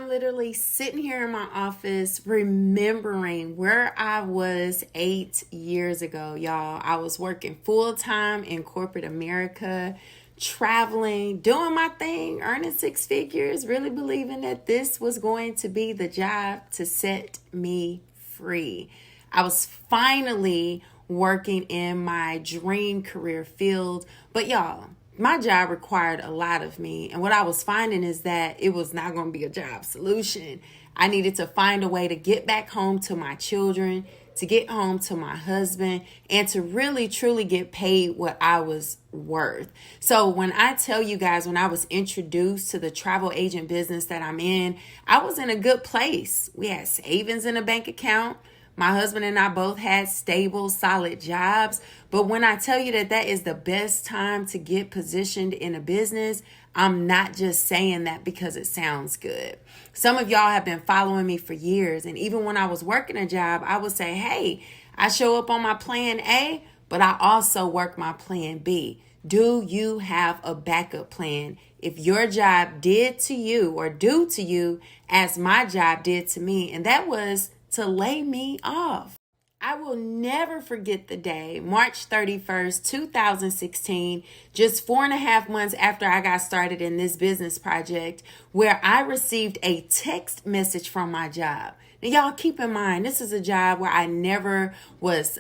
I'm literally sitting here in my office remembering where I was 8 years ago, y'all. I was working full time in corporate America, traveling, doing my thing, earning six figures, really believing that this was going to be the job to set me free. I was finally working in my dream career field, but y'all, my job required a lot of me. And what I was finding is that it was not going to be a job solution. I needed to find a way to get back home to my children, to get home to my husband, and to really truly get paid what I was worth. So when I tell you guys, when I was introduced to the travel agent business that I'm in, I was in a good place. We had savings in a bank account. My husband and I both had stable, solid jobs. But when I tell you that that is the best time to get positioned in a business, I'm not just saying that because it sounds good. Some of y'all have been following me for years. And even when I was working a job, I would say, hey, I show up on my plan A, but I also work my plan B. Do you have a backup plan? If your job did to you or do to you as my job did to me, and that was to lay me off. I will never forget the day, March 31st, 2016, just 4.5 months after I got started in this business project, where I received a text message from my job. Now, y'all keep in mind, this is a job where I never was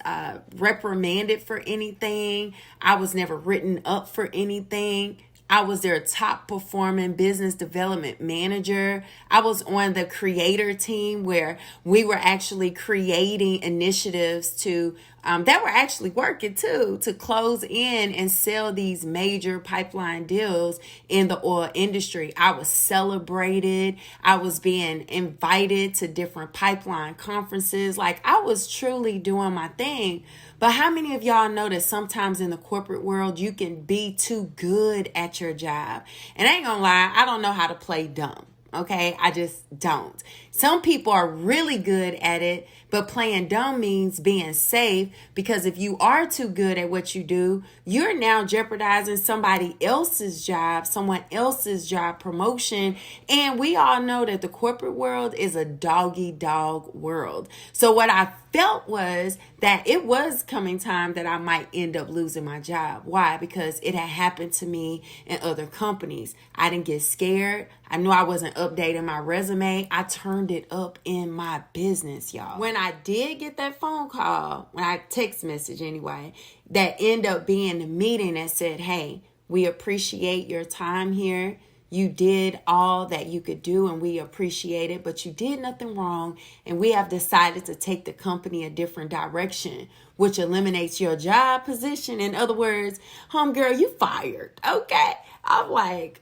reprimanded for anything. I was never written up for anything. I was their top performing business development manager. I was on the creator team where we were actually creating initiatives to that were actually working too, to close in and sell these major pipeline deals in the oil industry. I was celebrated. I was being invited to different pipeline conferences. Like, I was truly doing my thing. But how many of y'all know that sometimes in the corporate world, you can be too good at your job? And I ain't gonna lie, I don't know how to play dumb. Okay, I just don't. Some people are really good at it, but playing dumb means being safe, because if you are too good at what you do, you're now jeopardizing somebody else's job, someone else's job promotion. And we all know that the corporate world is a doggy dog world. So what I felt was that it was coming time that I might end up losing my job. Why? Because it had happened to me in other companies. I didn't get scared. I knew I wasn't updating my resume. I turned it up in my business, y'all. When I did get that phone call, when I text message anyway, that ended up being the meeting that said, hey, we appreciate your time here. You did all that you could do and we appreciate it, but you did nothing wrong. And we have decided to take the company a different direction, which eliminates your job position. In other words, homegirl, you fired. Okay. I'm like,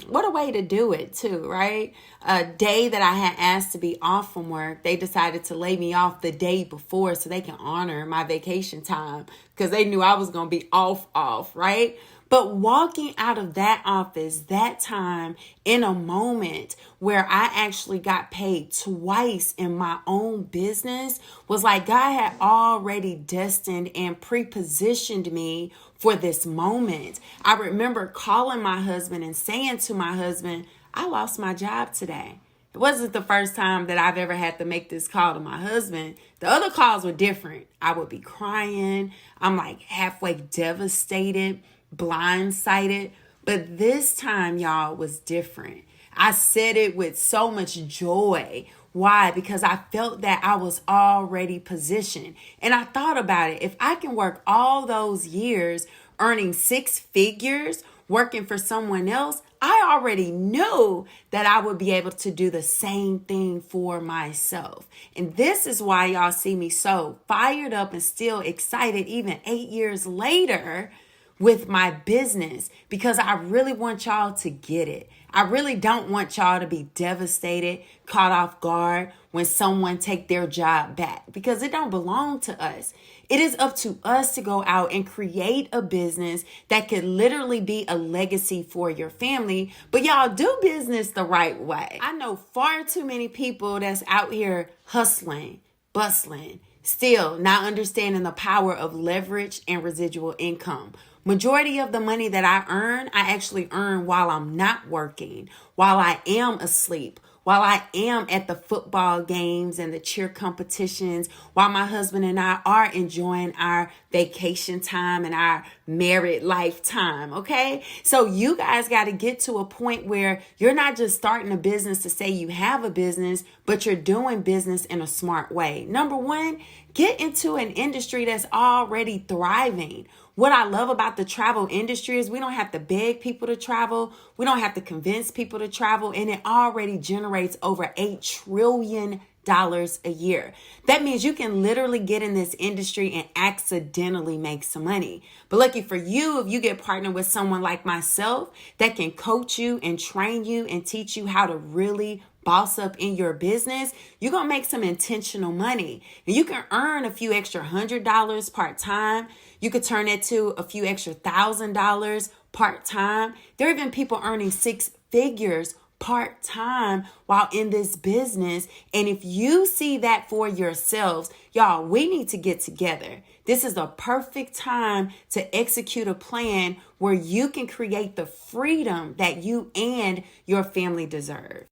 what a way to do it too, right? A day that I had asked to be off from work, they decided to lay me off the day before so they can honor my vacation time, because they knew I was going to be off, right? But walking out of that office that time in a moment where I actually got paid twice in my own business was like God had already destined and pre-positioned me for this moment. I remember calling my husband and saying to my husband, I lost my job today. It wasn't the first time that I've ever had to make this call to my husband. The other calls were different. I would be crying. I'm like halfway devastated, blindsided. But this time, y'all, was different. I said it with so much joy. Why? Because I felt that I was already positioned. And I thought about it. If I can work all those years earning six figures, working for someone else, I already knew that I would be able to do the same thing for myself. And this is why y'all see me so fired up and still excited even 8 years later with my business, because I really want y'all to get it. I really don't want y'all to be devastated, caught off guard when someone take their job back, because it don't belong to us. It is up to us to go out and create a business that could literally be a legacy for your family. But y'all, do business the right way. I know far too many people that's out here hustling, bustling, still not understanding the power of leverage and residual income. Majority of the money that I earn, I actually earn while I'm not working, while I am asleep, while I am at the football games and the cheer competitions, while my husband and I are enjoying our vacation time and our married lifetime, okay? So you guys got to get to a point where you're not just starting a business to say you have a business, but you're doing business in a smart way. Number one, get into an industry that's already thriving. What I love about the travel industry is we don't have to beg people to travel. We don't have to convince people to travel. And it already generates over $8 trillion a year. That means you can literally get in this industry and accidentally make some money. But lucky for you, if you get partnered with someone like myself that can coach you and train you and teach you how to really boss up in your business, you're going to make some intentional money. And you can earn a few extra $100 part-time. You could turn it to a few extra $1,000 part-time. There are even people earning 6 figures part-time while in this business. And if you see that for yourselves, y'all, we need to get together. This is a perfect time to execute a plan where you can create the freedom that you and your family deserve.